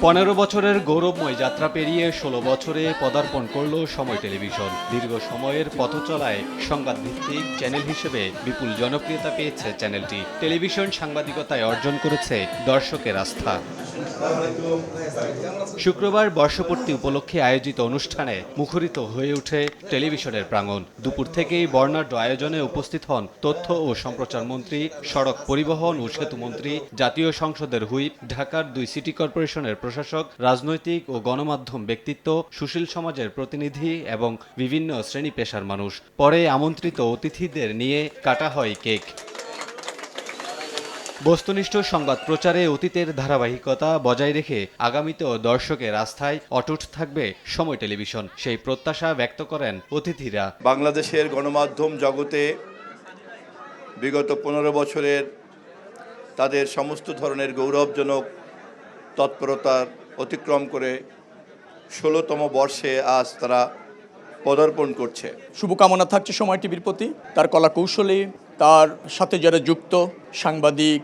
15 বছরের গৌরবময় যাত্রা পেরিয়ে 16 বছরে পদার্পণ করল সময় টেলিভিশন। দীর্ঘ সময়ের পথচলায় সংবাদভিত্তিক চ্যানেল হিসেবে বিপুল জনপ্রিয়তা পেয়েছে চ্যানেলটি। টেলিভিশন সাংবাদিকতায় অর্জন করেছে দর্শকের আস্থা। শুক্রবার বর্ষপূর্তি উপলক্ষে আয়োজিত অনুষ্ঠানে মুখরিত হয়ে ওঠে টেলিভিশনের প্রাঙ্গণ। দুপুর থেকেই বর্ণাঢ্য আয়োজনে উপস্থিত হন তথ্য ও সম্প্রচার মন্ত্রী, সড়ক পরিবহন ও সেতু মন্ত্রী, জাতীয় সংসদের হুইপ, ঢাকার 2 সিটি কর্পোরেশনের প্রশাসক, রাজনৈতিক ও গণমাধ্যম ব্যক্তিত্ব, সুশীল সমাজের প্রতিনিধি এবং বিভিন্ন শ্রেণী পেশার মানুষ। পরে আমন্ত্রিত অতিথিদের নিয়ে কাটা হয় কেক। বস্তুনিষ্ঠ সংবাদ প্রচারে অতীতের ধারাবাহিকতা বজায় রেখে আগামীতেও দর্শকের আস্থায় অটুট থাকবে সময় টেলিভিশন, সেই প্রত্যাশা ব্যক্ত করেন অতিথিরা। বাংলাদেশের গণমাধ্যম জগতে বিগত 15 বছরের তাদের সমস্ত ধরনের গৌরবজনক তৎপরতার অতিক্রম করে 16তম বর্ষে আজ তারা পদার্পণ করছে। শুভকামনা থাকছে সময় টিভির প্রতি, তার কলা কৌশলী, তার সাথে যারা যুক্ত সাংবাদিক,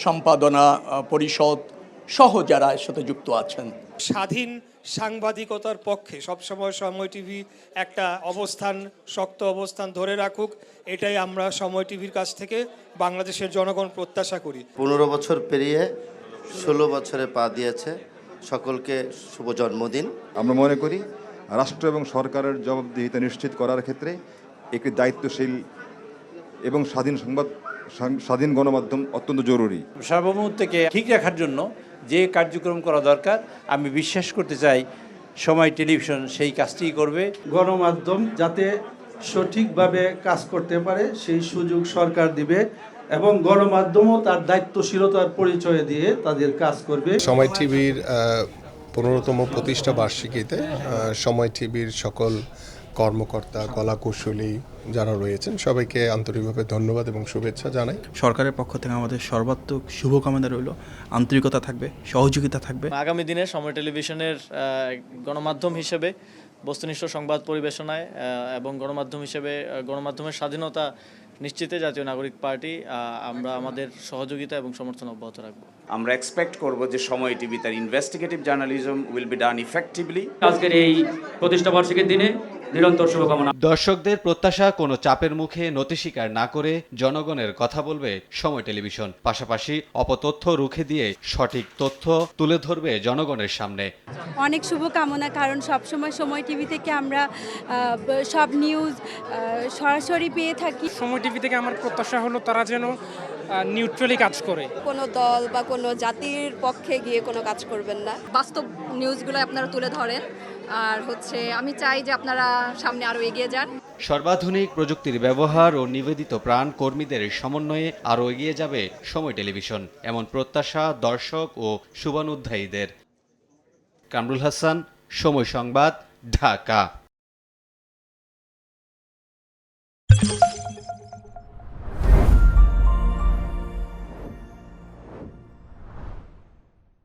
সম্পাদনা পরিষদ সহ যারা এর সাথে যুক্ত আছেন। স্বাধীন সাংবাদিকতার পক্ষে সবসময় সময় টিভি একটা শক্ত অবস্থান ধরে রাখুক, এটাই আমরা সময় টিভির কাছ থেকে বাংলাদেশের জনগণ প্রত্যাশা করি। 15 বছর পেরিয়ে 16 বছরে পা দিয়েছে, সকলকে শুভ জন্মদিন। আমরা মনে করি রাষ্ট্র এবং সরকারের জবাবদিহিতা নিশ্চিত করার ক্ষেত্রে একটি দায়িত্বশীল এবং স্বাধীন গণমাধ্যম অত্যন্ত জরুরি। সার্বভৌমত্বকে ঠিক রাখার জন্য যে কার্যক্রম করা দরকার, আমি বিশ্বাস করতে চাই সময় টেলিভিশন সেই কাজটিই করবে। গণমাধ্যম যাতে সঠিকভাবে কাজ করতে পারে সেই সুযোগ সরকার দিবে এবং গণমাধ্যমও তার দায়িত্বশীলতার পরিচয় দিয়ে তাদের কাজ করবে। সময় টিভির 15তম প্রতিষ্ঠা বার্ষিকীতে সময় টিভির সকল কর্মকর্তা, কলাকুশলী যারা রয়েছেন সবাইকে আন্তরিকভাবে ধন্যবাদ এবং শুভেচ্ছা জানাই। সরকারের পক্ষ থেকে আমাদের সর্বাত্মক শুভকামনা রইল, আন্তরিকতা থাকবে, সহযোগিতা থাকবে। আগামী দিনে সময় টেলিভিশনের গণমাধ্যম হিসেবে বস্তুনিষ্ঠ সংবাদ পরিবেশনায় এবং গণমাধ্যম হিসেবে গণমাধ্যমের স্বাধীনতা নিশ্চিতে জাতীয় নাগরিক পার্টি আমরা আমাদের সহযোগিতা এবং সমর্থন অব্যাহত রাখব। আমরা এক্সপেক্ট করব যে সময় টিভি তার investigative journalism will be done effectively. আজকের এই প্রতিষ্ঠা বার্ষিকীর দিনে নিরন্তর শুভকামনা। দর্শকদের প্রত্যাশা কোনো চাপের মুখে নতি স্বীকার না করে জনগণের কথা বলবে সময় টেলিভিশন। পাশাপাশি অপতথ্য রুখে দিয়ে সঠিক তথ্য তুলে ধরবে জনগণের সামনে। অনেক শুভকামনা, কারণ সবসময় সময় টিভি থেকে আমরা সব নিউজ সরাসরি পেয়ে থাকি। সময় টিভি থেকে আমার প্রত্যাশা হলো তারা যেন নিউট্রালি কাজ করে, কোনো দল বা কোনো জাতির পক্ষে গিয়ে কোনো কাজ করবেন না, বাস্তব নিউজগুলো আপনারা তুলে ধরেন। আর আমি চাই যে আপনারা সামনে আরো এগিয়ে যান। সর্বাধুনিক প্রযুক্তির ব্যবহার ও নিবেদিত প্রাণ কর্মীদের সমন্বয়ে আরও এগিয়ে যাবে সময় টেলিভিশন, এমন প্রত্যাশা দর্শক ও শুভানুধ্যায়ীদের। কামরুল হাসান, সময় সংবাদ, ঢাকা।